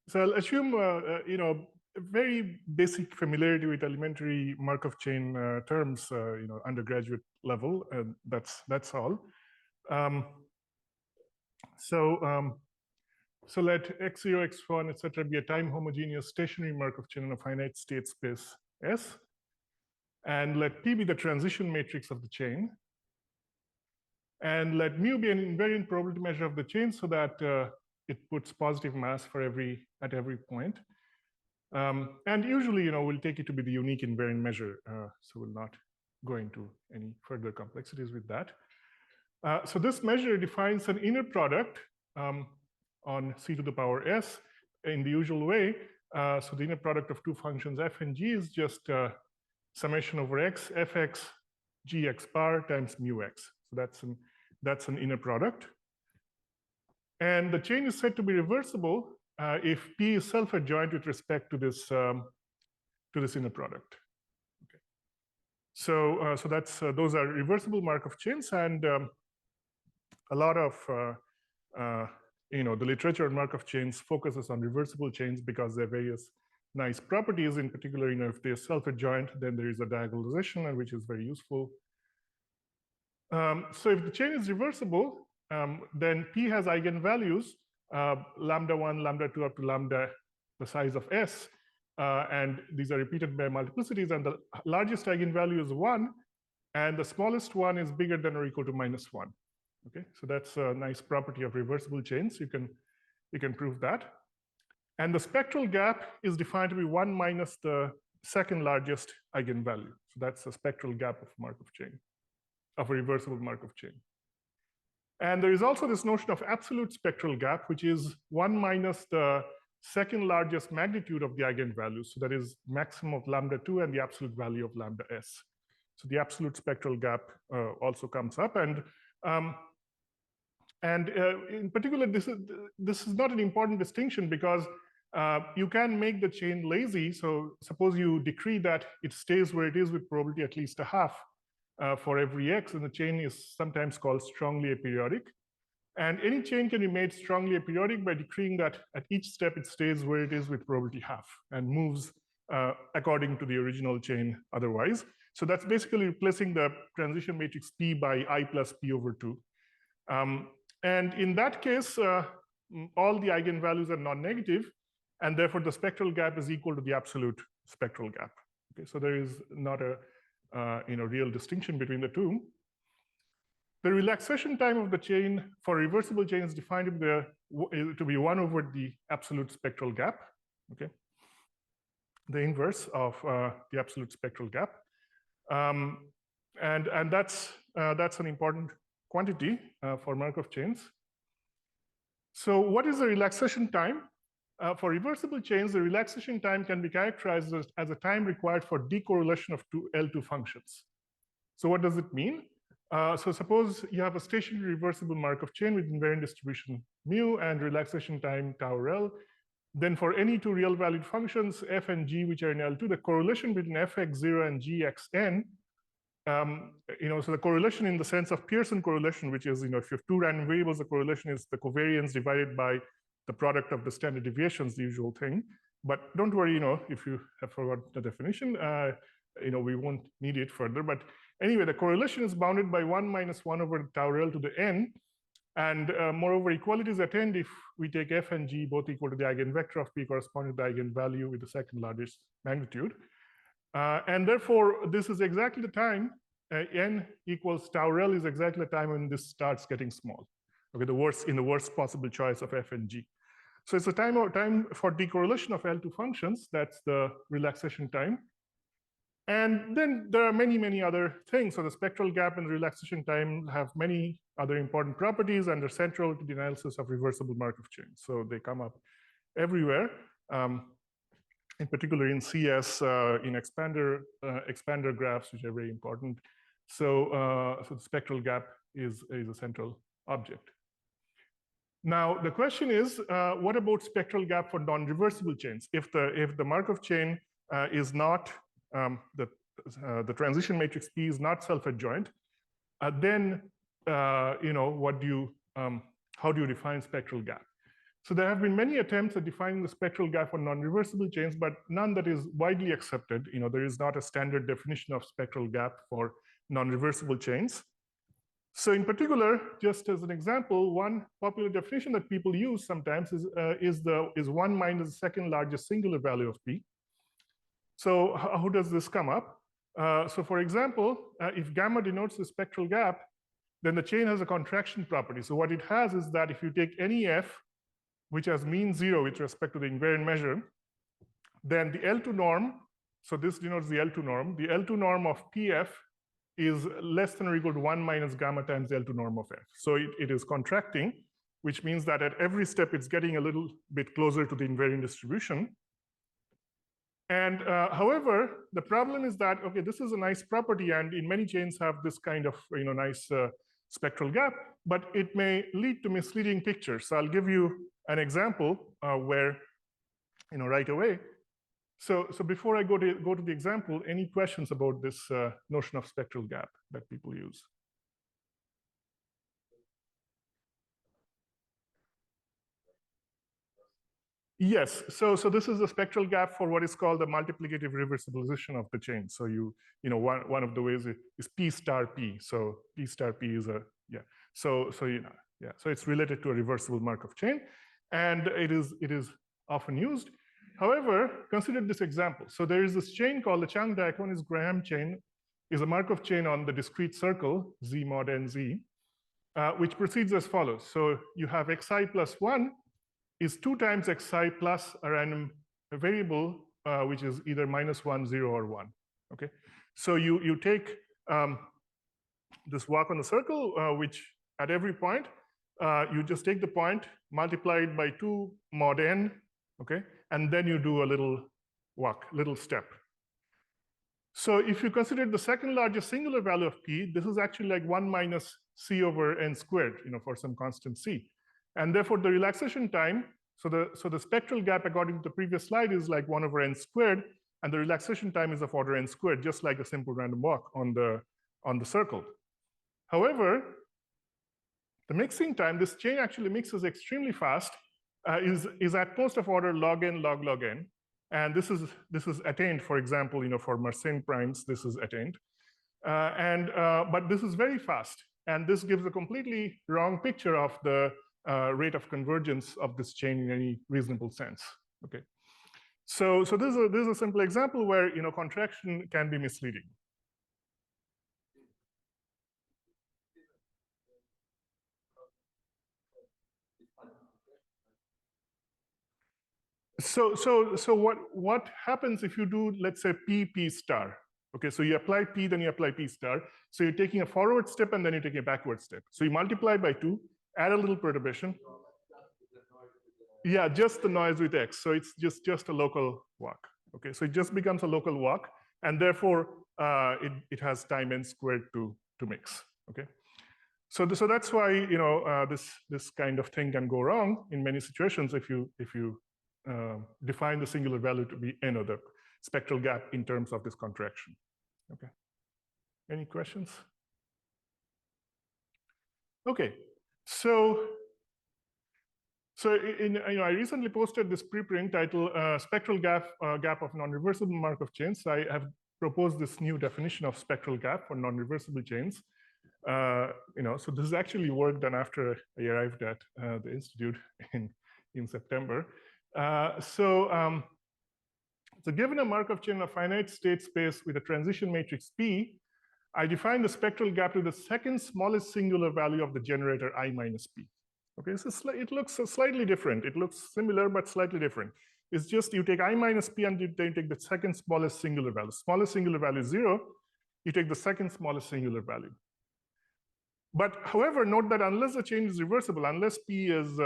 So I'll assume a very basic familiarity with elementary Markov chain terms, undergraduate level, and that's all. So let x0, x1, etc. be a time homogeneous stationary Markov chain in a finite state space S, and let P be the transition matrix of the chain, and let mu be an invariant probability measure of the chain so that it puts positive mass for at every point. And usually, we'll take it to be the unique invariant measure, so we'll not go into any further complexities with that. So this measure defines an inner product on c to the power s in the usual way. So the inner product of two functions f and g is just summation over x, fx, gx bar times mu x. So that's an inner product. And the chain is said to be reversible if P is self-adjoint with respect to this inner product. Okay. So that's those are reversible Markov chains, and a lot of the literature on Markov chains focuses on reversible chains because they have various nice properties. In particular, if they're self-adjoint, then there is a diagonalization, and which is very useful. So if the chain is reversible, then P has eigenvalues, lambda 1, lambda 2, up to lambda, the size of S. And these are repeated by multiplicities. And the largest eigenvalue is 1. And the smallest one is bigger than or equal to -1. Okay, so that's a nice property of reversible chains. You can prove that. And the spectral gap is defined to be 1 minus the second largest eigenvalue. So that's the spectral gap of Markov chain, of a reversible Markov chain. And there is also this notion of absolute spectral gap, which is 1 minus the second largest magnitude of the eigenvalues. So that is maximum of lambda 2 and the absolute value of lambda s. So the absolute spectral gap also comes up. And in particular, this is not an important distinction because you can make the chain lazy. So suppose you decree that it stays where it is with probability at least a half for every x, and the chain is sometimes called strongly aperiodic. And any chain can be made strongly aperiodic by decreeing that at each step it stays where it is with probability half and moves according to the original chain otherwise. So that's basically replacing the transition matrix P by I plus P over 2. And in that case, all the eigenvalues are non-negative, and therefore the spectral gap is equal to the absolute spectral gap. Okay, so there is not a real distinction between the two. The relaxation time of the chain for reversible chain is defined to be 1 over the absolute spectral gap. Okay, the inverse of the absolute spectral gap, and that's an important quantity for Markov chains. So what is the relaxation time? For reversible chains, the relaxation time can be characterized as a time required for decorrelation of two L2 functions. So what does it mean? So suppose you have a stationary reversible Markov chain with invariant distribution mu and relaxation time tau rel. Then for any two real valued functions, f and g, which are in L2, the correlation between fx0 and gxn, so the correlation in the sense of Pearson correlation, which is, if you have two random variables, the correlation is the covariance divided by the product of the standard deviations, the usual thing. But don't worry, if you have forgotten the definition, we won't need it further. But anyway, the correlation is bounded by 1 minus 1 over tau rel to the n. And moreover, equality is attained if we take f and g both equal to the eigenvector of P corresponding to the eigenvalue with the second largest magnitude. And therefore, this is exactly the time, n equals tau rel is exactly the time when this starts getting small. Okay, in the worst possible choice of f and g. So it's a time for decorrelation of L2 functions. That's the relaxation time. And then there are many, many other things. So the spectral gap and the relaxation time have many other important properties, and they're central to the analysis of reversible Markov chains. So they come up everywhere, in particular in CS, in expander graphs, which are very important. So the spectral gap is a central object. Now, the question is, what about spectral gap for non-reversible chains? If the Markov chain is not, the transition matrix P is not self-adjoint, then, how do you define spectral gap? So there have been many attempts at defining the spectral gap for non-reversible chains, but none that is widely accepted. There is not a standard definition of spectral gap for non-reversible chains. So in particular, just as an example, one popular definition that people use sometimes is 1 minus the second largest singular value of P. So how does this come up? So for example, if gamma denotes the spectral gap, then the chain has a contraction property. So what it has is that if you take any F, which has mean 0 with respect to the invariant measure, then the L2 norm, so this denotes the L2 norm, the L2 norm of PF is less than or equal to 1 minus gamma times the L2 norm of F. So it is contracting, which means that at every step it's getting a little bit closer to the invariant distribution. And however, the problem is that, okay, this is a nice property, and in many chains have this kind of nice spectral gap, but it may lead to misleading pictures. So I'll give you an example where, right away. So before I go to the example, any questions about this notion of spectral gap that people use? Yes, so this is the spectral gap for what is called the multiplicative reversibilization of the chain. So one of the ways is P star P. So P star P is a So it's related to a reversible Markov chain, and it is often used. However, consider this example. So there is this chain called the Chang-Diaconis-Graham chain, is a Markov chain on the discrete circle Z mod NZ, which proceeds as follows. So you have xi plus 1 is 2 times xi plus a random variable, which is either -1, 0, or 1. Okay, so you take this walk on the circle, which at every point you just take the point, multiply it by 2 mod n, okay, and then you do a little walk, little step. So if you consider the second largest singular value of P, this is actually like 1 minus c over n squared, for some constant c. And therefore the relaxation time, so the spectral gap according to the previous slide is like 1 over n squared, and the relaxation time is of order n squared, just like a simple random walk on the circle. However, the mixing time, this chain actually mixes extremely fast, is at most of order log n log log n. And this is attained, for example, for Mersenne primes, this is attained. But this is very fast. And this gives a completely wrong picture of the rate of convergence of this chain in any reasonable sense. Okay. So this is a simple example where contraction can be misleading. So what happens if you do, let's say, P star? Okay, so you apply P, then you apply P star. So you're taking a forward step and then you're taking a backward step. So you multiply by 2, add a little perturbation. Yeah, just the noise with X. So it's just a local walk. Okay, so it just becomes a local walk, and therefore it has time n squared to mix. Okay, so that's why this kind of thing can go wrong in many situations if you define the singular value to be n, or the spectral gap in terms of this contraction. Okay, any questions? Okay, so I recently posted this preprint titled "Spectral Gap of Non-Reversible Markov Chains." So I have proposed this new definition of spectral gap for non-reversible chains. So this is actually work done after I arrived at the institute in September. So given a Markov chain of finite state space with a transition matrix P, I define the spectral gap to the second smallest singular value of the generator I minus P. Okay, so it looks slightly different. It looks similar, but slightly different. It's just you take I minus P and you take the second smallest singular value. Smallest singular value is 0. You take the second smallest singular value. But however, note that unless the chain is reversible, unless P is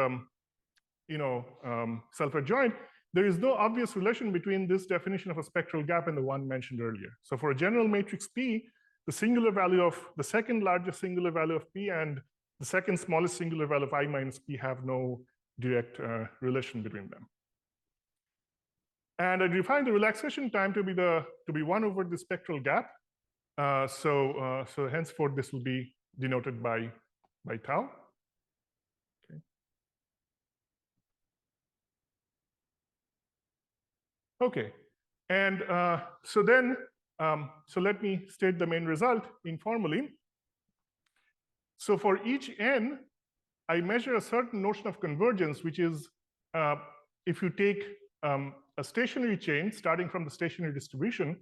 self-adjoint, there is no obvious relation between this definition of a spectral gap and the one mentioned earlier. So for a general matrix P, the singular value of the second largest singular value of P and the second smallest singular value of I minus P have no direct relation between them. And I define the relaxation time to be 1 over the spectral gap. So henceforth this will be denoted by tau. Okay. Okay, and so then, so let me state the main result informally. So for each n, I measure a certain notion of convergence, which is if you take a stationary chain starting from the stationary distribution,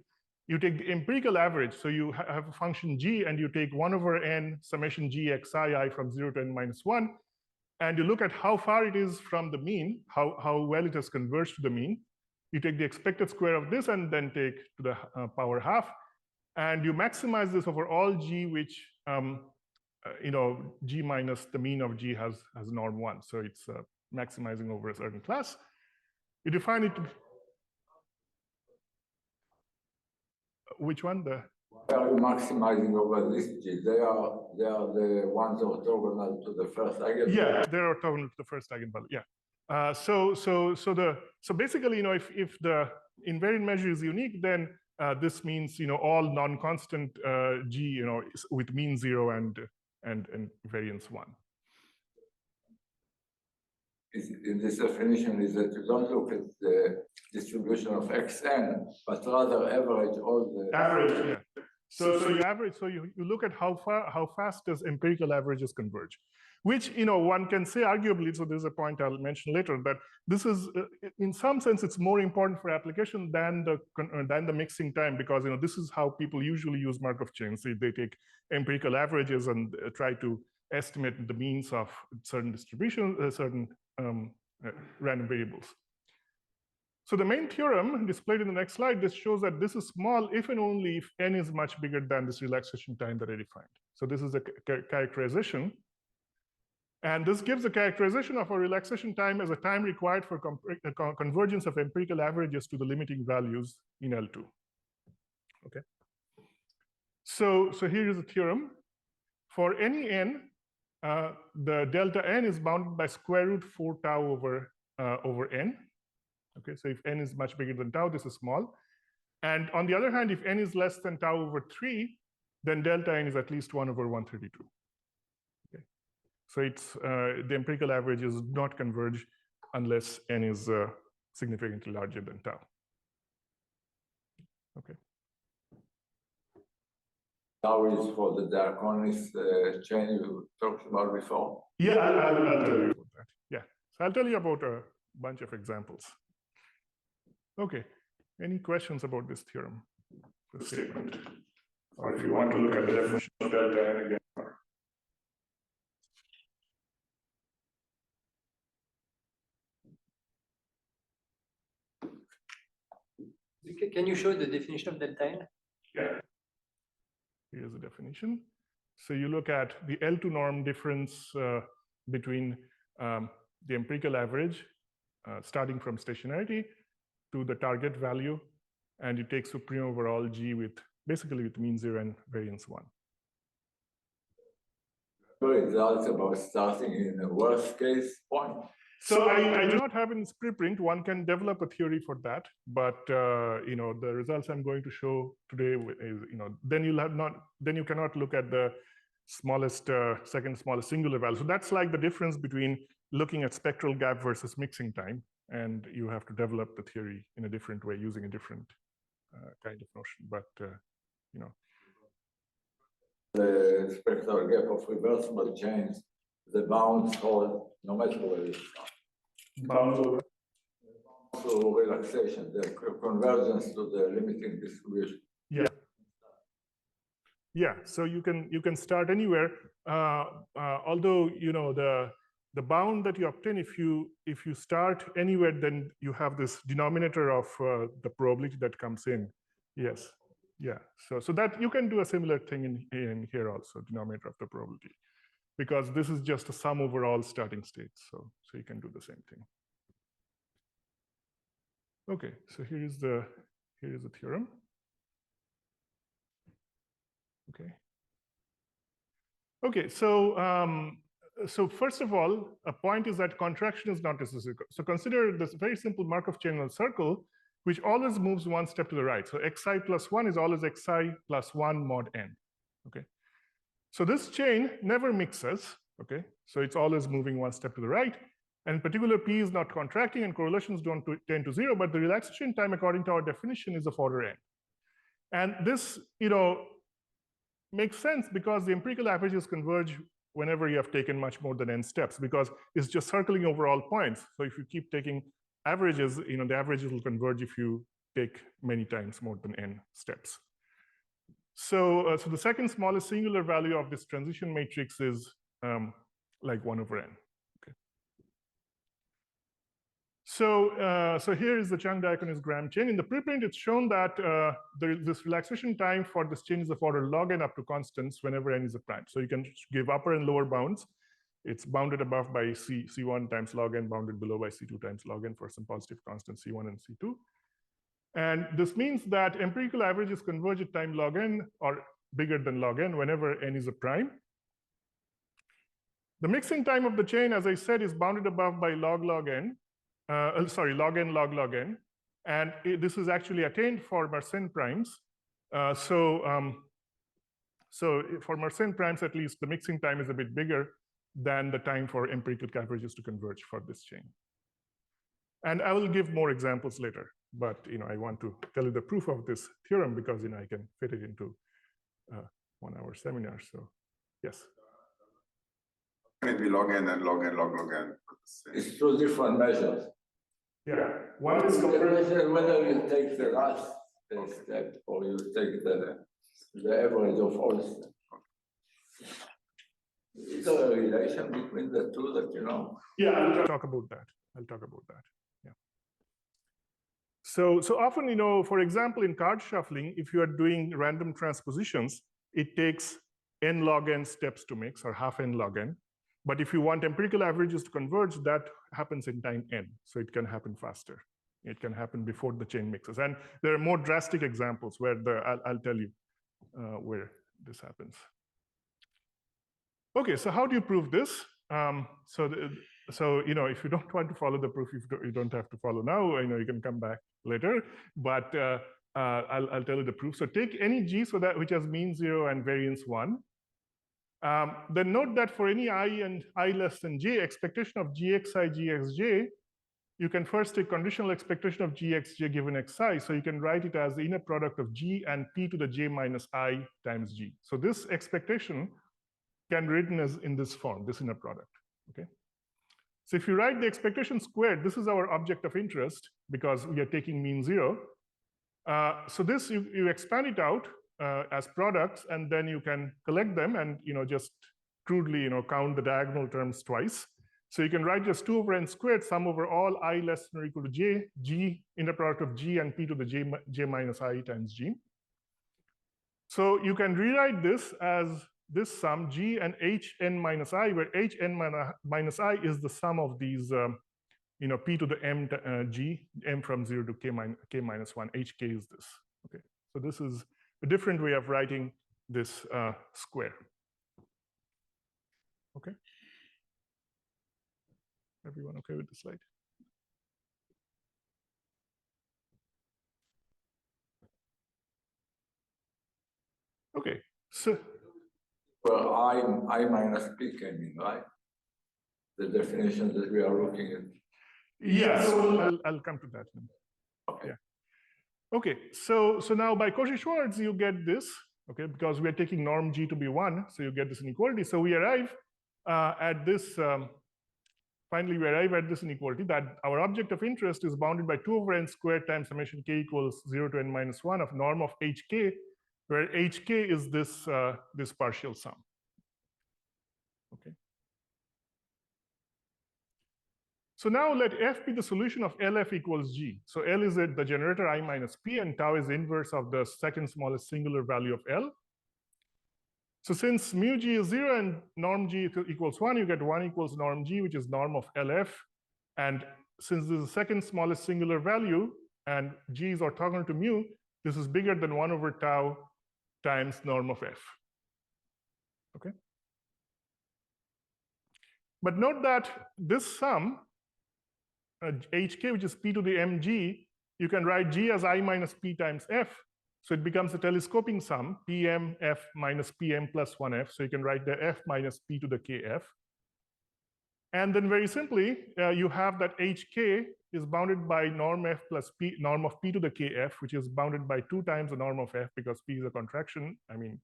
you take the empirical average. So you have a function g, and you take 1 over n summation g xi I from 0 to n minus 1, and you look at how far it is from the mean, how well it has converged to the mean. You take the expected square of this and then take to the power half, and you maximize this over all g, which g minus the mean of g has norm 1. So it's maximizing over a certain class. You define it to be, which one? The are you maximizing over this g? They are the ones orthogonal to the first eigenvalue. Yeah, they're orthogonal to the first eigenvalue. Yeah. So basically, if the invariant measure is unique, then this means all non-constant g with mean 0 and variance 1. In this definition is that you don't look at the distribution of xn, but rather average all the average. Yeah. So you average. So you look at how fast does empirical averages converge, which one can say arguably. So there's a point I'll mention later, that this is in some sense it's more important for application than the mixing time, because this is how people usually use Markov chains. They take empirical averages and try to estimate the means of certain distributions, certain random variables. So the main theorem displayed in the next slide, this shows that this is small if and only if n is much bigger than this relaxation time that I defined. So this is a characterization. And this gives a characterization of a relaxation time as a time required for convergence of empirical averages to the limiting values in L2. Okay. So here is a theorem. For any n, the delta n is bounded by square root 4 tau over n. Okay, so if n is much bigger than tau, this is small. And on the other hand, if n is less than tau over 3, then delta n is at least 1 over 132. Okay, so it's the empirical averages do not converge unless n is significantly larger than tau. Okay. Tau is for the diaconus chain you talked about before. Yeah, I'll tell you about that. Yeah, so I'll tell you about a bunch of examples. Okay, any questions about this theorem, the statement? Or if you want to look at the definition of delta n again. Can you show the definition of delta n? Yeah. Here's the definition. So you look at the L2 norm difference between the empirical average starting from stationarity to the target value, and you take supreme over all g with basically with mean 0 and variance 1. Results about starting in a worst case point. So I do not have in this preprint. One can develop a theory for that, but the results I'm going to show today is then you cannot look at the smallest second smallest singular value. So that's like the difference between looking at spectral gap versus mixing time, and you have to develop the theory in a different way using a different kind of notion. But the spectral gap of reversible chains, the bounds hold no matter where it's bounds over. So relaxation, the convergence to the limiting distribution. Yeah. Yeah. So you can start anywhere. Although the bound that you obtain, if you start anywhere, then you have this denominator of the probability that comes in. Yes. Yeah. So that you can do a similar thing in here also, denominator of the probability, because this is just a sum over all starting states. So you can do the same thing. Okay. So here is the theorem. Okay. Okay. So first of all, a point is that contraction is not necessary. So consider this very simple Markov chain in a circle, which always moves one step to the right. So xi plus 1 is always xi plus 1 mod n. Okay. So this chain never mixes. Okay. So it's always moving one step to the right. And in particular, P is not contracting and correlations don't tend to 0, but the relaxation time, according to our definition, is of order n. And this, makes sense because the empirical averages converge whenever you have taken much more than n steps, because it's just circling over all points. So if you keep taking averages, the averages will converge if you take many times more than n steps. So, so the second smallest singular value of this transition matrix is like 1 over n. Okay. So, so here is the Chang-Diaconis Graham chain. In the preprint, it's shown that this relaxation time for this chain is of order log n up to constants whenever n is a prime. So you can give upper and lower bounds. It's bounded above by C1 times log n, bounded below by C2 times log n for some positive constants C1 and C2. And this means that empirical averages converge at time log n or bigger than log n whenever n is a prime. The mixing time of the chain, as I said, is bounded above by log n, log n, and this is actually attained for Mersenne primes. So for Mersenne primes, at least, the mixing time is a bit bigger than the time for empirical averages to converge for this chain. And I will give more examples later, but I want to tell you the proof of this theorem because I can fit it into 1 hour seminar. So yes. Can it be log n and log n, log n? It's two different measures. Yeah, one is compared whether you take the last step or you take the average of all steps. Is there a relation between the two that you know? Yeah, I'll talk about that. Yeah. So often, for example, in card shuffling, if you are doing random transpositions, it takes n log n steps to mix, or half n log n. But if you want empirical averages to converge, that happens in time n. So it can happen faster. It can happen before the chain mixes. And there are more drastic examples where I'll tell you where this happens. Okay, so how do you prove this? So if you don't want to follow the proof, you don't have to follow now. You can come back later. But I'll tell you the proof. So take any g which has mean 0 and variance 1. Then note that for any I and I less than j, expectation of gxi, gxj, you can first take conditional expectation of gxj given xi. So you can write it as the inner product of g and p to the j minus I times g. So this expectation can be written as in this form, this inner product. Okay. So if you write the expectation squared, this is our object of interest because we are taking mean 0. So this you expand it out as products, and then you can collect them and just crudely count the diagonal terms twice. So you can write just 2 over n squared sum over all I less than or equal to j, g inner product of g and p to the j minus I times g. So you can rewrite this as this sum g and hn minus I, where hn minus I is the sum of these p to the m g, m from 0 to k minus 1, hk is this. Okay, so this is a different way of writing this square. Okay. Everyone okay with the slide? Okay, so well, I minus p came in, right? The definition that we are looking at. yeah, so I'll come to that. Okay. Yeah. Okay, so now by Cauchy-Schwarz you get this, okay, because we are taking norm g to be 1, so you get this inequality. So we arrive at this. Finally, we arrive at this inequality that our object of interest is bounded by 2 over n squared times summation k equals 0 to n minus 1 of norm of hk, where hk is this this partial sum. Okay. So now let f be the solution of LF equals g. So L is the generator I minus p, and tau is the inverse of the second smallest singular value of L. So since mu g is 0 and norm g equals 1, you get 1 equals norm g, which is norm of LF. And since this is the second smallest singular value and g is orthogonal to mu, this is bigger than 1 over tau times norm of f. Okay. But note that this sum, hk, which is p to the mg, you can write g as I minus p times f. So it becomes a telescoping sum, pm f minus pm plus 1f. So you can write the f minus p to the kf. And then very simply, you have that hk is bounded by norm f plus p, norm of p to the kf, which is bounded by 2 times the norm of f because p is a contraction, I mean,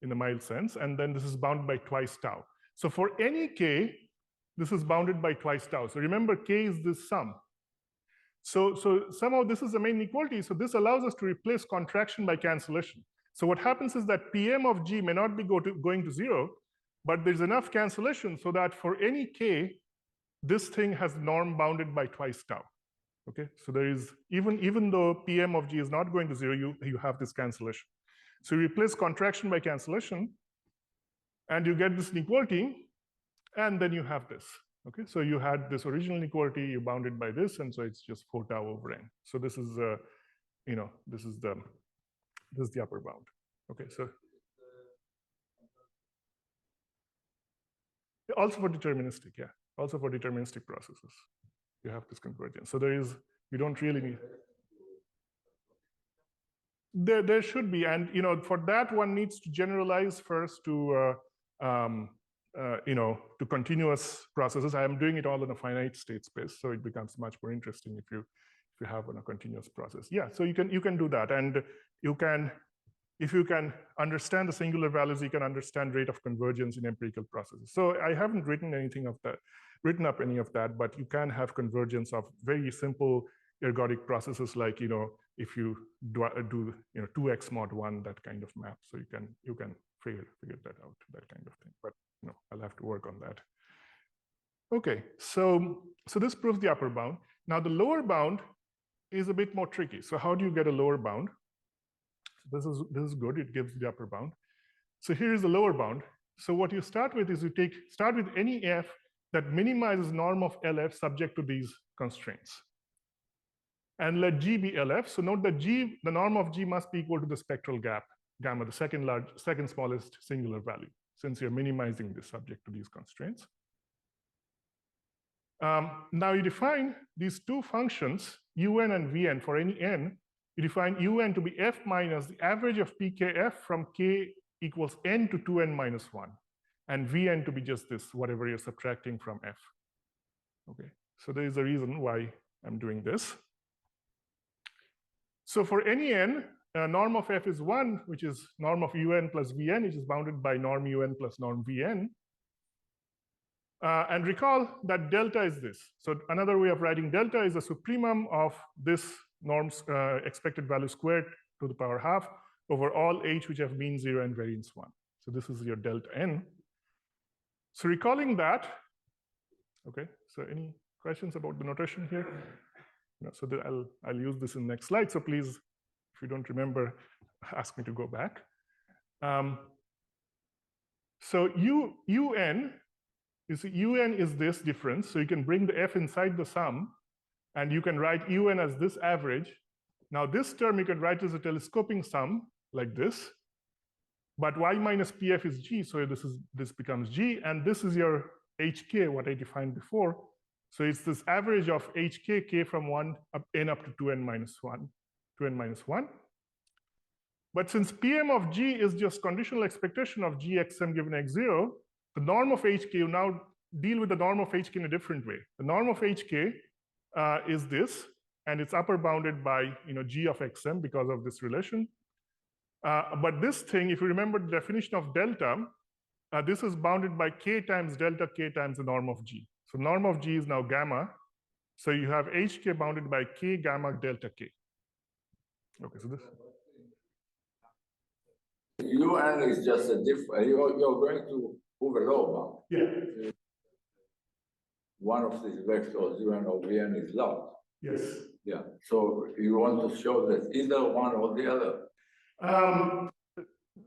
in the mild sense. And then this is bounded by twice tau. So for any k, this is bounded by twice tau. So remember, k is this sum. So somehow this is the main inequality. So this allows us to replace contraction by cancellation. So what happens is that Pm of G may not be going to 0, but there's enough cancellation so that for any k, this thing has norm bounded by twice tau. Okay, so there is, even though Pm of G is not going to 0, you have this cancellation. So you replace contraction by cancellation, and you get this inequality, and then you have this. Okay, so you had this original inequality, you bounded by this, and so it's just 4 tau over n. So this is, this is the upper bound. Okay, so also for deterministic, yeah, also for deterministic processes, you have this convergence. So you don't really need. There should be, and for that one needs to generalize first to to continuous processes. I am doing it all in a finite state space, so it becomes much more interesting if you have on a continuous process. Yeah, so you can do that, and you can, if you can understand the singular values, you can understand rate of convergence in empirical processes. So I haven't written up any of that, but you can have convergence of very simple ergodic processes, like if you do 2x mod 1, that kind of map. So you can figure that out, that kind of thing. But I'll have to work on that. Okay, so this proves the upper bound. Now the lower bound is a bit more tricky. So how do you get a lower bound? This is good, it gives the upper bound. So here is the lower bound. So what you start with is you start with any f that minimizes norm of LF subject to these constraints. And let G be LF. So note that G, the norm of G must be equal to the spectral gap, gamma, the second smallest singular value, since you're minimizing this subject to these constraints. Now you define these two functions, un and vn, for any n. You define un to be f minus the average of pkf from k equals n to 2n minus 1, and vn to be just this, whatever you're subtracting from f. Okay, so there is a reason why I'm doing this. So for any n, norm of f is 1, which is norm of un plus vn, which is bounded by norm un plus norm vn. And recall that delta is this. So another way of writing delta is the supremum of this norm's expected value squared to the power half over all h which have mean 0 and variance 1. So this is your delta n. So recalling that, okay, so any questions about the notation here? No, so I'll use this in the next slide. So please, if you don't remember, ask me to go back. So un, you see, un is this difference. So you can bring the f inside the sum, and you can write un as this average. Now this term you can write as a telescoping sum like this, but y minus pf is g, so this becomes g, and this is your hk, what I defined before. So it's this average of hk, k from 1 up n up to 2n minus 1. But since Pm of G is just conditional expectation of Gxm given x0, the norm of hk, you now deal with the norm of hk in a different way. The norm of hk is this, and it's upper bounded by G of xm because of this relation. But this thing, if you remember the definition of delta, this is bounded by k times delta k times the norm of G. So norm of G is now gamma. So you have hk bounded by k gamma delta k. Okay, so this. Un is just a different, you're going to move a lower bound. Yeah. One of these vectors, un or vn, is loud. Yes. Yeah. So you want to show that either one or the other?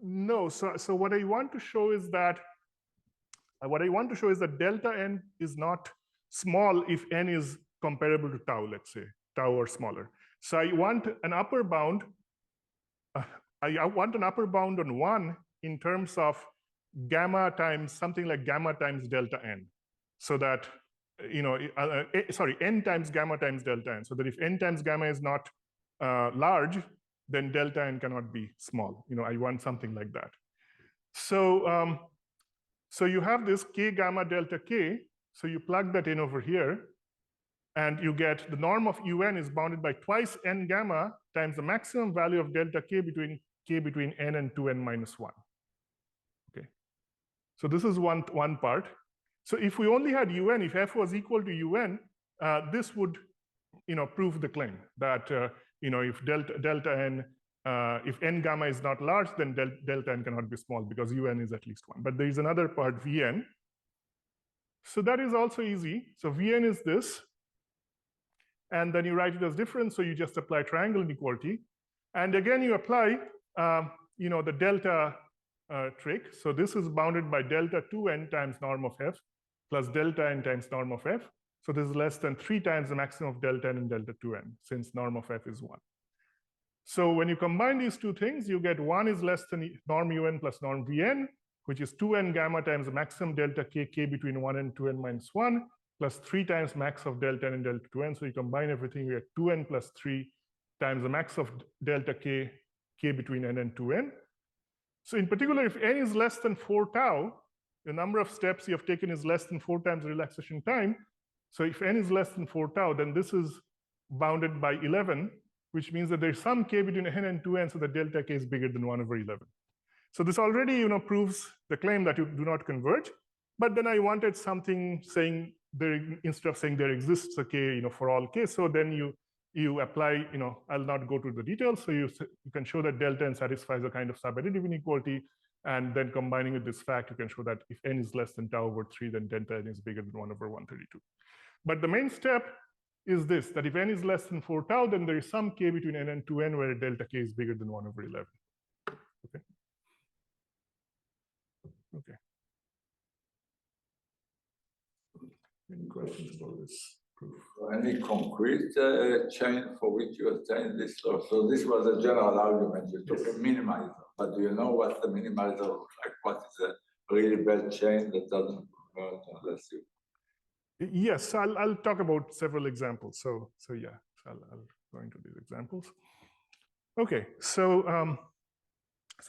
No. So what I want to show is that delta n is not small if n is comparable to tau, let's say, tau or smaller. So I want an upper bound. I want an upper bound on 1 in terms of gamma times something like gamma times delta n, so that n times gamma times delta n, so that if n times gamma is not large, then delta n cannot be small. I want something like that. So so you have this k gamma delta k. So you plug that in over here, and you get the norm of UN is bounded by twice n gamma times the maximum value of delta k between n and 2n minus 1. Okay. So this is one part. So if we only had UN, if f was equal to UN, this would prove the claim that if delta n, if n gamma is not large, then delta n cannot be small because UN is at least 1. But there is another part, Vn. So that is also easy. So Vn is this. And then you write it as difference, so you just apply triangle inequality. And again, you apply the delta trick. So this is bounded by delta 2n times norm of f plus delta n times norm of f. So this is less than 3 times the maximum of delta n and delta 2n, since norm of f is 1. So when you combine these two things, you get 1 is less than norm un plus norm vn, which is 2n gamma times the maximum delta k between 1 and 2n minus 1, plus 3 times max of delta n and delta 2n. So you combine everything, you get 2n plus 3 times the max of delta k between n and 2n. So in particular, if n is less than 4 tau, the number of steps you have taken is less than 4 times the relaxation time. So if n is less than 4 tau, then this is bounded by 11, which means that there's some k between n and 2n, so the delta k is bigger than 1 over 11. So this already proves the claim that you do not converge. But then I wanted something saying there, instead of saying there exists a k for all k, so then you apply, I'll not go to the details, so you can show that delta n satisfies a kind of subadditive inequality, and then combining with this fact, you can show that if n is less than tau over 3, then delta n is bigger than 1 over 132. But the main step is this, that if n is less than 4 tau, then there is some k between n and 2n where delta k is bigger than 1 over 11. Okay. Okay. Any questions about this proof? Any concrete chain for which you obtained this law? So this was a general argument. You took a minimizer, but do you know what the minimizer looks like? What is a really bad chain that doesn't converge unless you? Yes, I'll talk about several examples. So yeah, I'll go into these examples. Okay, so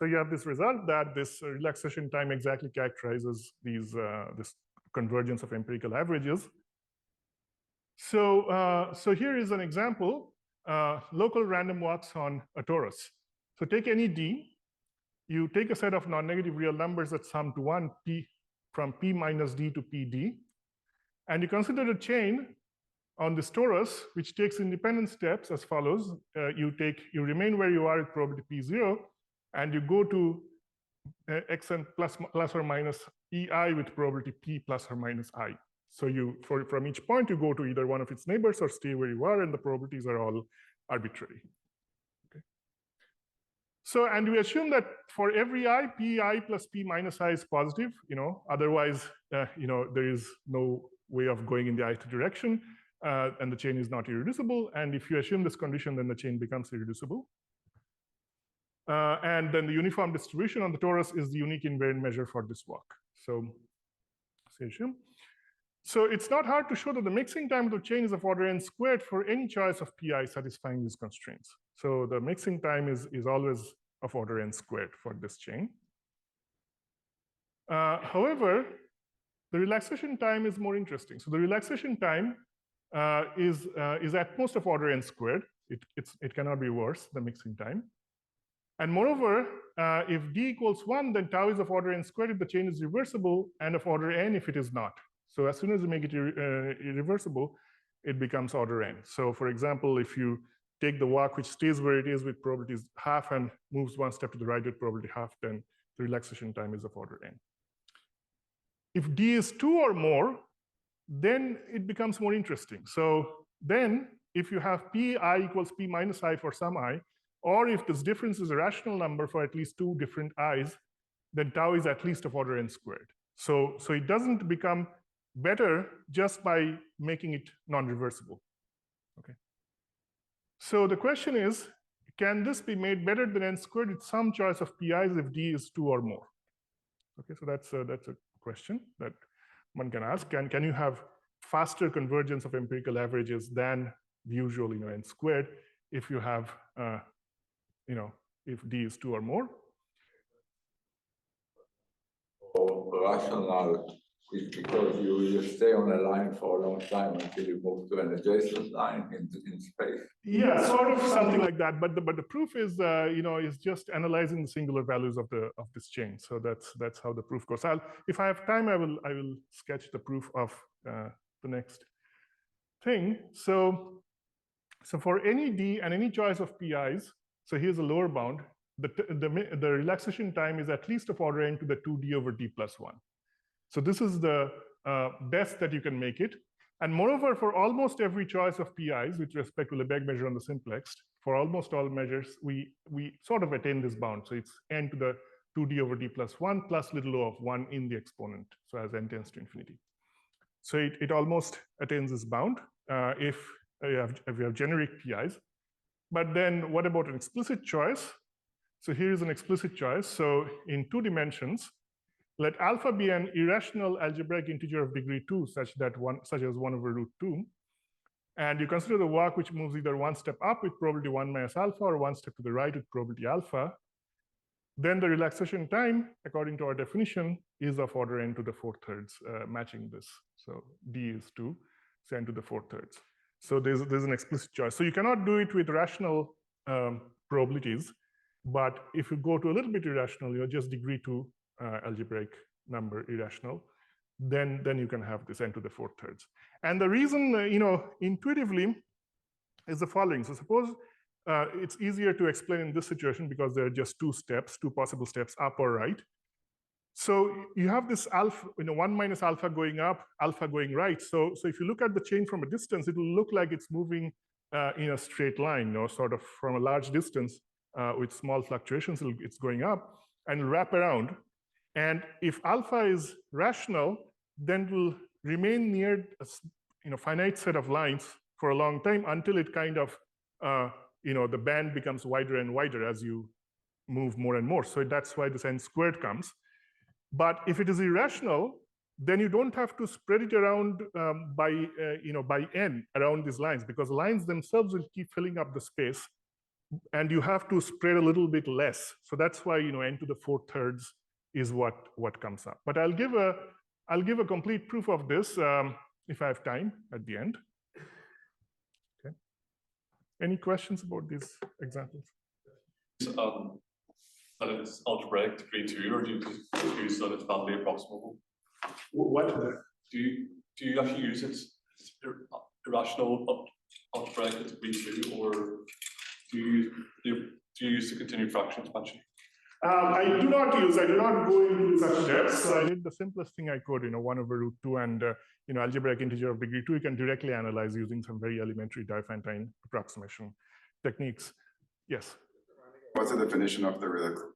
you have this result that this relaxation time exactly characterizes these this convergence of empirical averages. So here is an example, local random walks on a torus. So take any d, you take a set of non-negative real numbers that sum to 1, p from p minus d to pd, and you consider a chain on this torus, which takes independent steps as follows. You remain where you are at probability p0, and you go to xn plus or minus ei with probability p plus or minus I. So from each point, you go to either one of its neighbors or stay where you are, and the probabilities are all arbitrary. Okay. So, and we assume that for every I, pi plus p minus I is positive. Otherwise, there is no way of going in the ith direction, and the chain is not irreducible. And if you assume this condition, then the chain becomes irreducible. And then the uniform distribution on the torus is the unique invariant measure for this walk. So assume. So it's not hard to show that the mixing time of the chain is of order n squared for any choice of pi satisfying these constraints. So the mixing time is always of order n squared for this chain. However, the relaxation time is more interesting. So the relaxation time is at most of order n squared. It cannot be worse, the mixing time. And moreover, if d equals 1, then tau is of order n squared if the chain is reversible, and of order n if it is not. So as soon as you make it irreversible, it becomes order n. So for example, if you take the walk which stays where it is with probabilities half and moves one step to the right with probability half, then the relaxation time is of order n. If d is 2 or more, then it becomes more interesting. So then if you have pi equals p minus I for some I, or if this difference is a rational number for at least 2 different i's, then tau is at least of order n squared. So it doesn't become better just by making it non-reversible. Okay. So the question is, can this be made better than n squared with some choice of pi's if d is 2 or more? Okay, so that's a question that one can ask. Can you have faster convergence of empirical averages than the usual n squared if you have if d is 2 or more? Or rational is because you stay on a line for a long time until you move to an adjacent line in space. Yeah, sort of something like that. But the proof is is just analyzing the singular values of this chain. So that's how the proof goes. If I have time, I will sketch the proof of the next thing. So for any d and any choice of pi's, so here's a lower bound. The relaxation time is at least of order n to the 2d over d plus 1. So this is the best that you can make it. And moreover, for almost every choice of pi's with respect to Lebesgue measure on the simplex, for almost all measures, we sort of attain this bound. So it's n to the 2d over d plus 1 plus little o of 1 in the exponent, so as n tends to infinity. So it almost attains this bound if you have generic pi's. But then what about an explicit choice? So here is an explicit choice. So in 2 dimensions, let alpha be an irrational algebraic integer of degree 2, such as 1 over root 2. And you consider the walk which moves either one step up with probability 1 minus alpha or one step to the right with probability alpha. Then the relaxation time, according to our definition, is of order n to the 4/3, matching this. So d is 2, so n to the 4/3. So there's an explicit choice. So you cannot do it with rational probabilities, but if you go to a little bit irrational, you're just degree 2 algebraic number irrational, then you can have this n to the 4/3. And the reason, intuitively, is the following. So suppose it's easier to explain in this situation because there are just two possible steps, up or right. So you have this alpha, 1 minus alpha going up, alpha going right. So if you look at the chain from a distance, it will look like it's moving in a straight line, sort of from a large distance with small fluctuations. It's going up and wrap around. And if alpha is rational, then it will remain near a finite set of lines for a long time until it kind of, the band becomes wider and wider as you move more and more. So that's why this n squared comes. But if it is irrational, then you don't have to spread it around by n around these lines, because lines themselves will keep filling up the space, and you have to spread a little bit less. So that's why n to the 4/3 is what comes up. But I'll give a complete proof of this if I have time at the end. Okay. Any questions about these examples? That it's algebraic degree 2, or do you just use that it's validly approximable? What? Do you actually use it irrational algebraic at degree 2, or do you use the continued fraction expansion? I do not go into such depths. So I did the simplest thing I could, 1 over root 2 and algebraic integer of degree 2, you can directly analyze using some very elementary Diophantine approximation techniques. Yes. What's the definition of the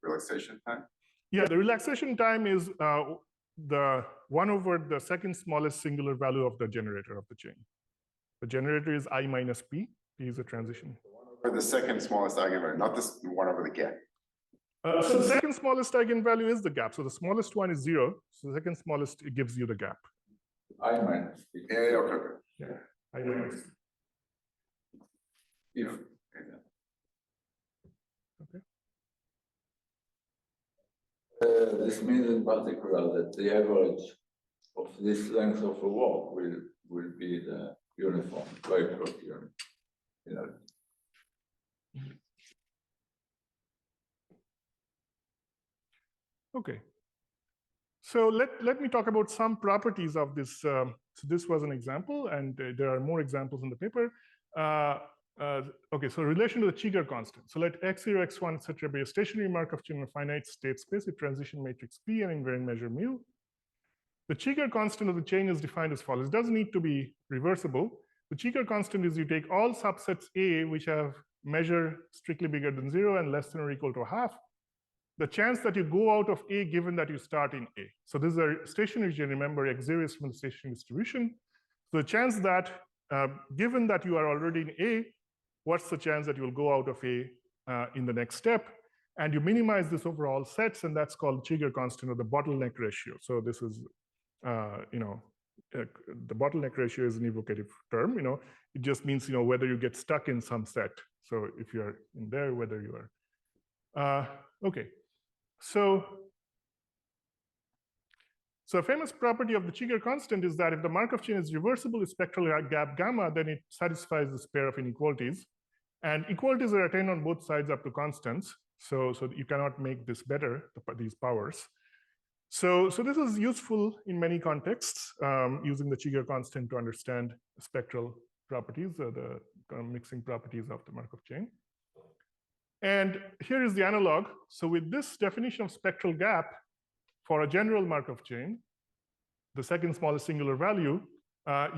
relaxation time? Yeah, the relaxation time is the 1 over the second smallest singular value of the generator of the chain. The generator is I minus P. P is a transition. Or the second smallest eigenvalue, not this 1 over the gap. So the second smallest eigenvalue is the gap. So the smallest one is 0. So the second smallest, it gives you the gap. I minus P. Yeah, okay. Yeah, I minus. If this means in particular that the average of this length of a walk will be the uniform Weierstrass theorem. Okay. So let me talk about some properties of this. So this was an example, and there are more examples in the paper. Okay, so relation to the Cheeger constant. So let x0, x1, etc. be a stationary Markov chain in a finite state space with transition matrix P and invariant measure mu. The Cheeger constant of the chain is defined as follows. It doesn't need to be reversible. The Cheeger constant is you take all subsets A which have measure strictly bigger than 0 and less than or equal to a half. The chance that you go out of A given that you start in A. So this is a stationary chain. Remember, x0 is from the stationary distribution. So the chance that given that you are already in A, what's the chance that you will go out of A in the next step? And you minimize this over all sets, and that's called Cheeger constant, or the bottleneck ratio. So this is, the bottleneck ratio is an evocative term. It just means whether you get stuck in some set. So if you're in there, whether you are okay. So So a famous property of the Cheeger constant is that if the Markov chain is reversible with spectral gap gamma, then it satisfies this pair of inequalities. And equalities are attained on both sides up to constants. So you cannot make this better, these powers. So this is useful in many contexts, using the Cheeger constant to understand spectral properties, the mixing properties of the Markov chain. And here is the analog. So with this definition of spectral gap for a general Markov chain, the second smallest singular value,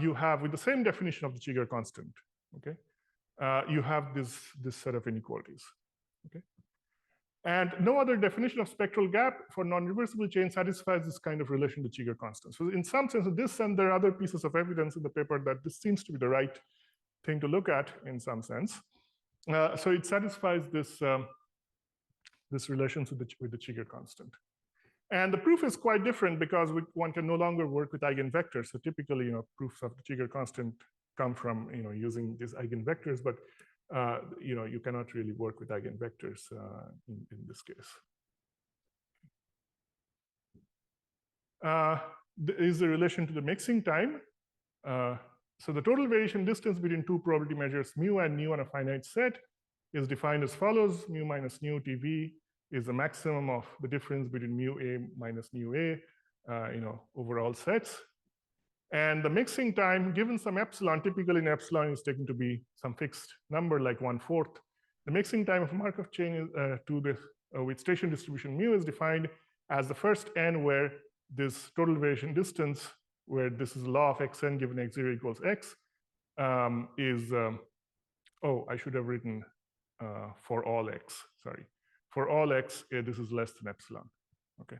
you have with the same definition of the Cheeger constant, okay? You have this set of inequalities, okay? And no other definition of spectral gap for non-reversible chain satisfies this kind of relation to Cheeger constant. So in some sense, this and there are other pieces of evidence in the paper that this seems to be the right thing to look at in some sense. So it satisfies this, this relation with the Cheeger constant. And the proof is quite different because one can no longer work with eigenvectors. So typically, proofs of the Cheeger constant come from using these eigenvectors, but you cannot really work with eigenvectors in this case. There is a relation to the mixing time. So the total variation distance between two probability measures, mu and nu on a finite set, is defined as follows: mu minus nu TV is the maximum of the difference between mu a minus nu a, over all sets. And the mixing time, given some epsilon, typically in epsilon is taken to be some fixed number like 1/4. The mixing time of a Markov chain with station distribution mu is defined as the first n where this total variation distance, where this is law of xn given x0 equals x, I should have written for all x, sorry. For all x, this is less than epsilon, okay?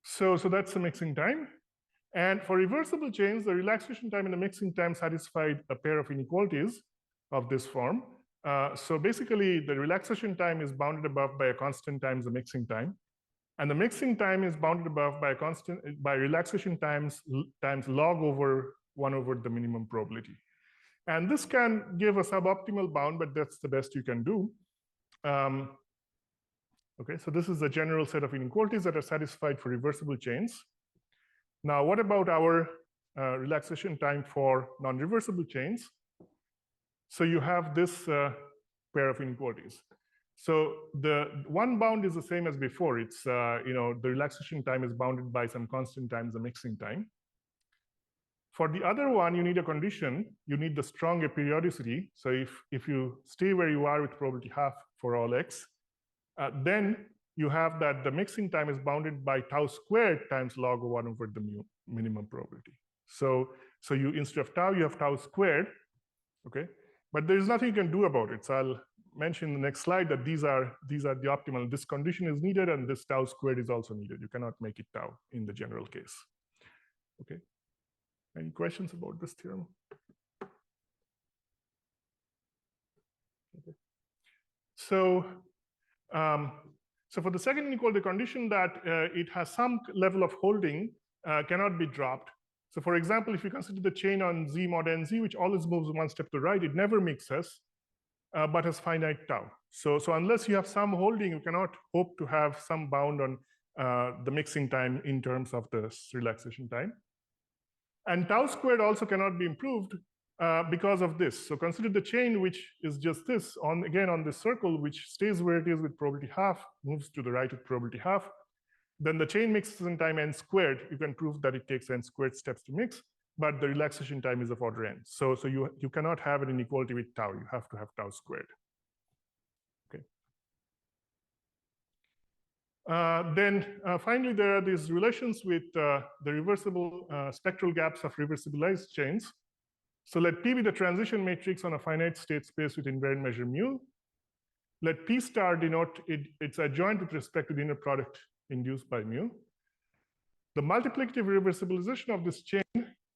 So that's the mixing time. And for reversible chains, the relaxation time and the mixing time satisfied a pair of inequalities of this form. So basically, the relaxation time is bounded above by a constant times the mixing time. And the mixing time is bounded above by a constant by relaxation times log over 1 over the minimum probability. And this can give a suboptimal bound, but that's the best you can do. Okay, so this is a general set of inequalities that are satisfied for reversible chains. Now, what about our relaxation time for non-reversible chains? So you have this pair of inequalities. So the one bound is the same as before. It's the relaxation time is bounded by some constant times the mixing time. For the other one, you need a condition. You need the strong aperiodicity. So if you stay where you are with probability half for all x, then you have that the mixing time is bounded by tau squared times log of 1 over the minimum probability. So you instead of tau, you have tau squared, okay? But there is nothing you can do about it. So I'll mention in the next slide that these are the optimal. This condition is needed, and this tau squared is also needed. You cannot make it tau in the general case. Okay. Any questions about this theorem? Okay. So for the second inequality, the condition that it has some level of holding cannot be dropped. So for example, if you consider the chain on Z mod NZ, which always moves one step to the right, it never mixes, but has finite tau. So unless you have some holding, you cannot hope to have some bound on the mixing time in terms of the relaxation time. And tau squared also cannot be improved because of this. So consider the chain, which is just this, again on this circle, which stays where it is with probability half, moves to the right with probability half. Then the chain mixes in time n squared. You can prove that it takes n squared steps to mix, but the relaxation time is of order n. So you cannot have an inequality with tau. You have to have tau squared. Okay. Then finally, there are these relations with the reversible spectral gaps of reversibilized chains. So let P be the transition matrix on a finite state space with invariant measure mu. Let P star denote its adjoint with respect to the inner product induced by mu. The multiplicative reversibilization of this chain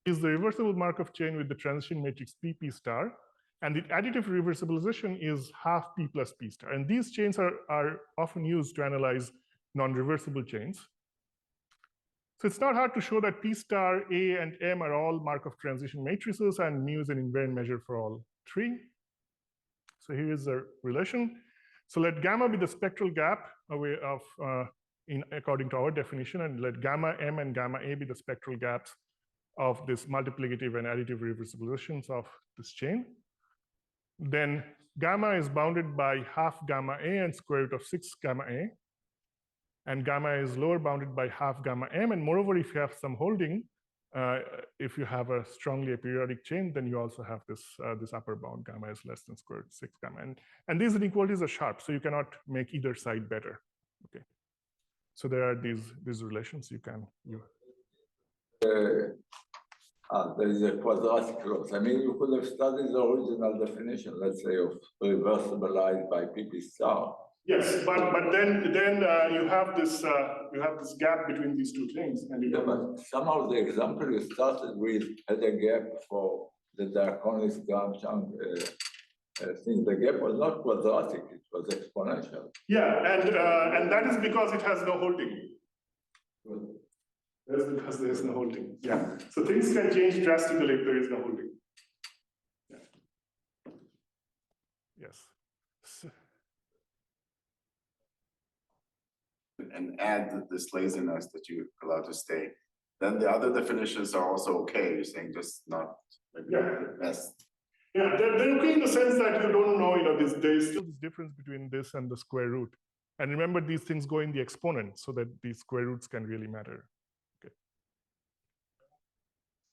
is the reversible Markov chain with the transition matrix P star. And the additive reversibilization is half P plus P star. And these chains are often used to analyze non-reversible chains. So it's not hard to show that P star, A, and M are all Markov transition matrices, and mu is an invariant measure for all three. So here is the relation. So let gamma be the spectral gap of according to our definition, and let gamma m and gamma a be the spectral gaps of this multiplicative and additive reversibilizations of this chain. Then gamma is bounded by half gamma a and square root of 6 gamma a. And gamma is lower bounded by half gamma m. And moreover, if you have some holding, if you have a strongly aperiodic chain, then you also have this, this upper bound, gamma is less than square root 6 gamma. And these inequalities are sharp, so you cannot make either side better. Okay. So there are these relations you can. There is a quadratic clause. I mean, you could have studied the original definition, let's say, of reversibilized by PP star. Yes, but then you have this gap between these two things, and but somehow the example you started with had a gap for the diaconus Gram-Chang thing. The gap was not quadratic; it was exponential. Yeah, and that is because it has no holding. That's because there is no holding. Yeah. So things can change drastically if there is no holding. Yeah. Yes. So, and add this laziness that you allow to stay. Then the other definitions are also okay. You're saying just not maybe the best. Yeah, they're okay in the sense that you don't know, there is still this difference between this and the square root. And remember, these things go in the exponent so that these square roots can really matter.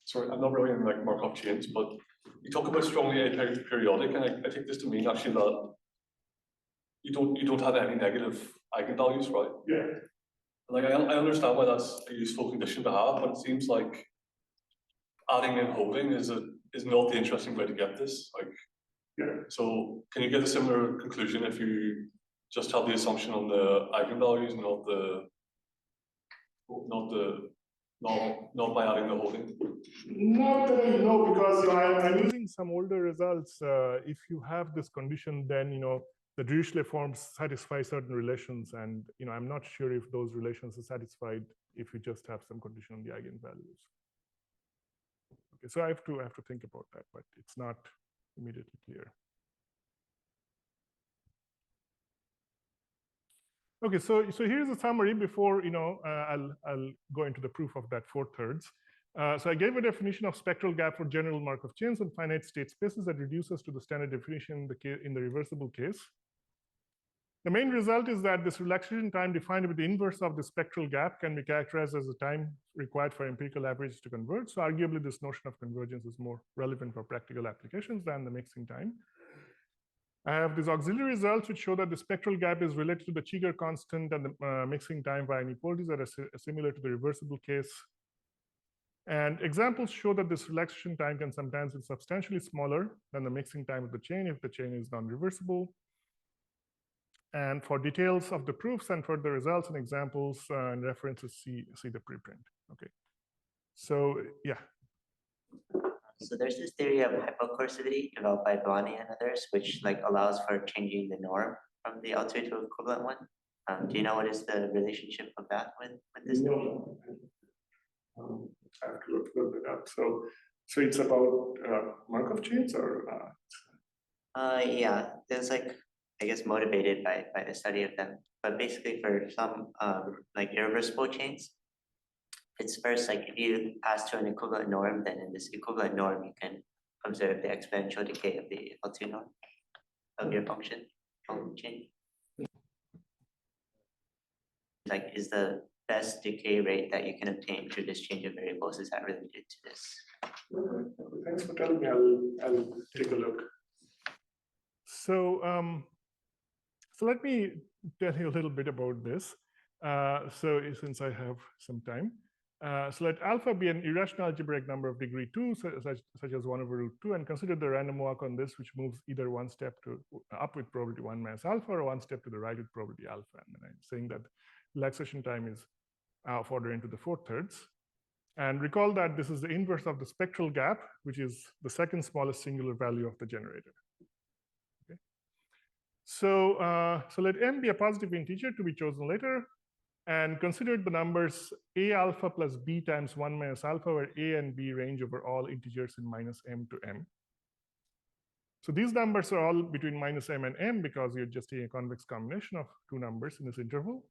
Sorry, I'm not really in like Markov chains, but you talk about strongly aperiodic, and I take this to mean actually that you don't have any negative eigenvalues, right? Yeah. Like I understand why that's a useful condition to have, but it seems like adding in holding is not the interesting way to get this. Like, yeah. So can you get a similar conclusion if you just have the assumption on the eigenvalues, not by adding the holding? Not really, no, because I'm using some older results. If you have this condition, then the Dirichlet forms satisfy certain relations, and I'm not sure if those relations are satisfied if you just have some condition on the eigenvalues. Okay, so I have to think about that, but it's not immediately clear. Okay, so here's a summary before I'll go into the proof of that 4/3. So I gave a definition of spectral gap for general Markov chains on finite state spaces that reduces to the standard definition in the reversible case. The main result is that this relaxation time defined with the inverse of the spectral gap can be characterized as the time required for empirical averages to converge. So arguably, this notion of convergence is more relevant for practical applications than the mixing time. I have these auxiliary results which show that the spectral gap is related to the Cheeger constant and the mixing time by inequalities that are similar to the reversible case. And examples show that this relaxation time can sometimes be substantially smaller than the mixing time of the chain if the chain is non-reversible. And for details of the proofs and further results and examples and references, see the preprint. Okay. So yeah. So there's this theory of hypocoercivity developed by Blani and others, which allows for changing the norm from the L2 to equivalent one. Do you know what is the relationship of that with this? No. I have to look it up. So it's about Markov chains, or? Yeah, it's I guess motivated by the study of them, but basically for some irreversible chains, it's first if you pass to an equivalent norm, then in this equivalent norm you can observe the exponential decay of the L2 norm of your function chain. Is the best decay rate that you can obtain through this change of variables, is that related to this? Thanks for telling me. I'll take a look. So so let me tell you a little bit about this. So since I have some time. So let alpha be an irrational algebraic number of degree 2, such as 1/√2, and consider the random walk on this, which moves either one step up with probability 1 minus alpha, or one step to the right with probability alpha. And then I'm saying that relaxation time is of order into the 4/3. And recall that this is the inverse of the spectral gap, which is the second smallest singular value of the generator. Okay. So let m be a positive integer to be chosen later. And consider the numbers a alpha plus b times 1 minus alpha, where a and b range over all integers in minus m to m. So these numbers are all between minus m and m because you're just taking a convex combination of two numbers in this interval.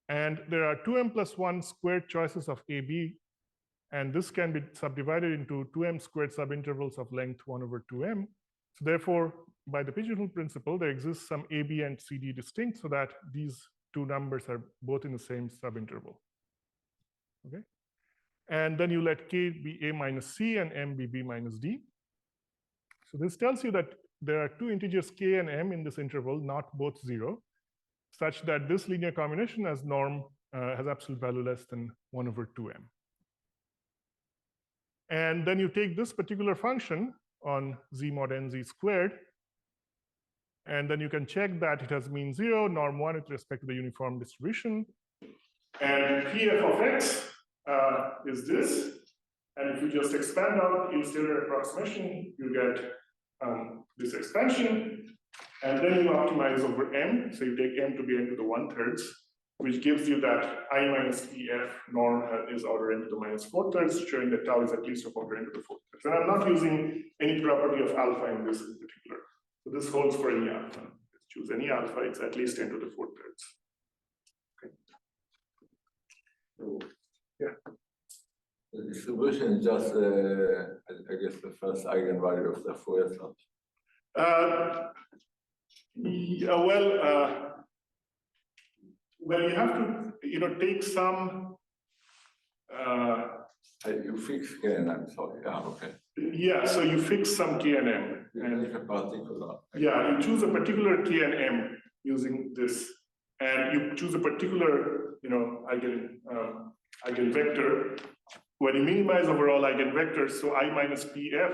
And there are 2m plus 1 squared choices of AB, and this can be subdivided into 2m squared subintervals of length 1 over 2m. So therefore, by the pigeonhole principle, there exists some AB and CD distinct so that these two numbers are both in the same subinterval. Okay. And then you let K be A minus C and M be B minus D. So this tells you that there are two integers K and M in this interval, not both 0, such that this linear combination as norm has absolute value less than 1 over 2m. And then you take this particular function on Z mod NZ squared, and then you can check that it has mean 0, norm 1 with respect to the uniform distribution. And Pf of x is this. And if you just expand out use Taylor approximation, you get this expansion. And then you optimize over m. So you take m to be n to the 1/3, which gives you that I minus Pf norm is order n to the minus 4/3, showing that tau is at least of order n to the 4/3. And I'm not using any property of alpha in this in particular. So this holds for any alpha. Choose any alpha, it's at least n to the 4/3. Okay. So, yeah. The distribution is just, I guess, the first eigenvalue of the Fourier sum. Yeah, well, you have to, take some. You fix K and M, sorry. Yeah, okay. Yeah, so you fix some K and M. And a particular. Yeah, you choose a particular K and M using this, and you choose a particular, eigenvector. When you minimize overall eigenvectors, so I minus Pf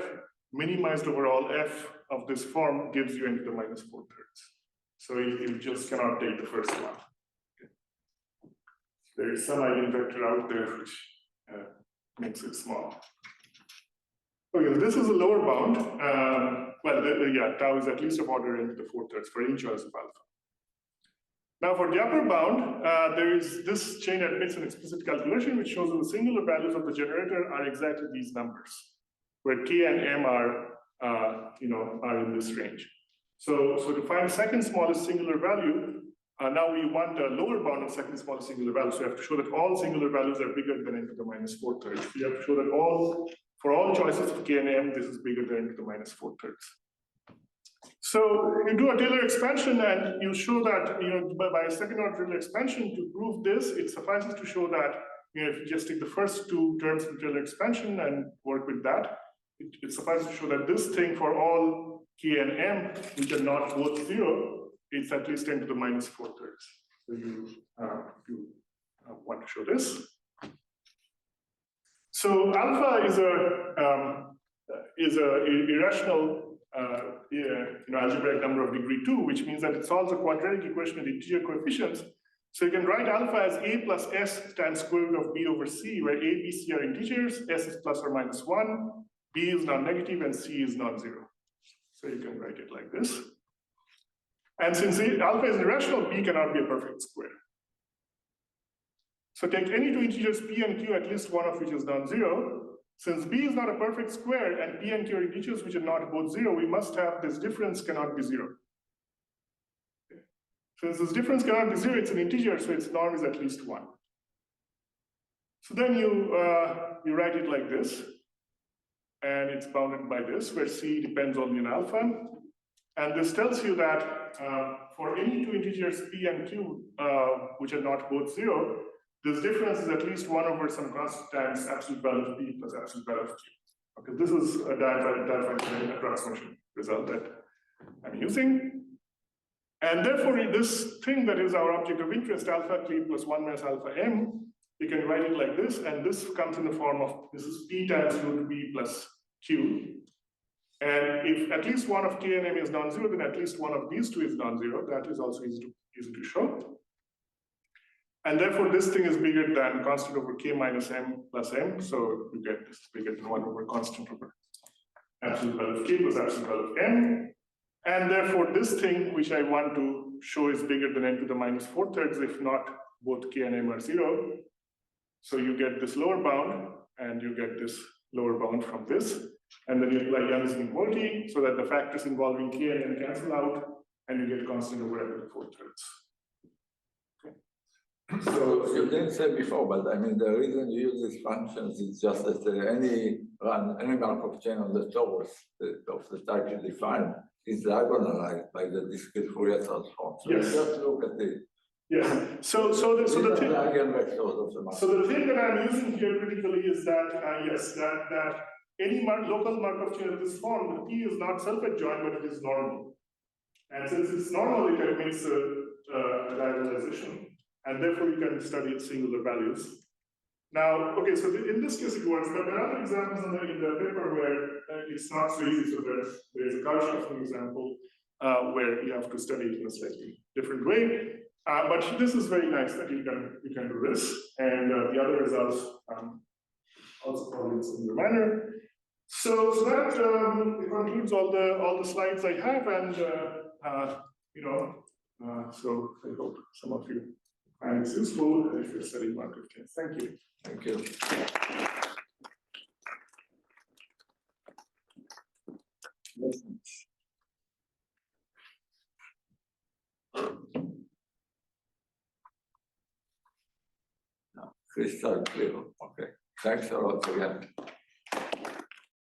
minimized overall f of this form gives you into the minus 4/3. So you just cannot take the first one. Okay. There is some eigenvector out there which makes it small. Okay, this is a lower bound. Tau is at least of order into the 4/3 for any choice of alpha. Now for the upper bound, there is this chain admits an explicit calculation which shows that the singular values of the generator are exactly these numbers, where K and M are in this range. So to find second smallest singular value, now we want a lower bound of second smallest singular value. So you have to show that all singular values are bigger than n to the minus 4/3. You have to show that for all choices of K and M, this is bigger than n to the minus 4/3. So you do a Taylor expansion and you show that by a second order Taylor expansion to prove this, it suffices to show that if you just take the first two terms from Taylor expansion and work with that, it suffices to show that this thing for all K and M, which are not both 0, it's at least n to the minus 4/3. So you want to show this. So alpha is a irrational algebraic number of degree 2, which means that it solves a quadratic equation with integer coefficients. So you can write alpha as a plus s times square root of b over c, where a, b, c are integers, s is plus or minus 1, b is non-negative, and c is non-zero. So you can write it like this. And since alpha is irrational, b cannot be a perfect square. So take any two integers p and q, at least one of which is non-zero. Since b is not a perfect square and p and q are integers which are not both 0, we must have this difference cannot be 0. Okay. Since this difference cannot be 0, it's an integer, so its norm is at least 1. So then you write it like this, and it's bounded by this, where c depends only on alpha. And this tells you that for any two integers p and q, which are not both 0, this difference is at least 1 over some constant times absolute value of p plus absolute value of q. Okay, this is a diaphragm approximation result that I'm using. And therefore, this thing that is our object of interest, alpha k plus 1 minus alpha m, you can write it like this, and this comes in the form of, this is p times root b plus q. And if at least one of k and m is non-zero, then at least one of these two is non-zero. That is also easy to show. And therefore, this thing is bigger than constant over k minus m plus m. So you get this bigger than 1 over constant over absolute value of k plus absolute value of m. And therefore, this thing, which I want to show is bigger than n to the minus 4/3, if not both k and m are 0. So you get this lower bound, and you get this lower bound from this. And then you apply Young's inequality so that the factors involving k and m cancel out, and you get constant over n to the 4/3. So you didn't say before, but I mean, the reason you use these functions is just that any Markov chain on the torus of the type you define is diagonalized by the discrete Fourier transform. So Yes. just look at the Yeah. So the thing. eigenvectors of the Markov. So the thing that I'm using here critically is that yes, that any local Markov chain of this form, the P is not self-adjoint, but it is normal. And since it's normal, it admits a diagonalization, and therefore you can study singular values. Now, okay, so in this case it works, but there are other examples in the paper where it's not so easy. So there's a Karlschaft example where you have to study it in a slightly different way. But this is very nice that you can do this, and the other results also probably in a similar manner. So that concludes all the slides I have, and so I hope some of you find this useful if you're studying Markov chains. Thank you. Thank you. Crystal clear. Okay. Thanks a lot again.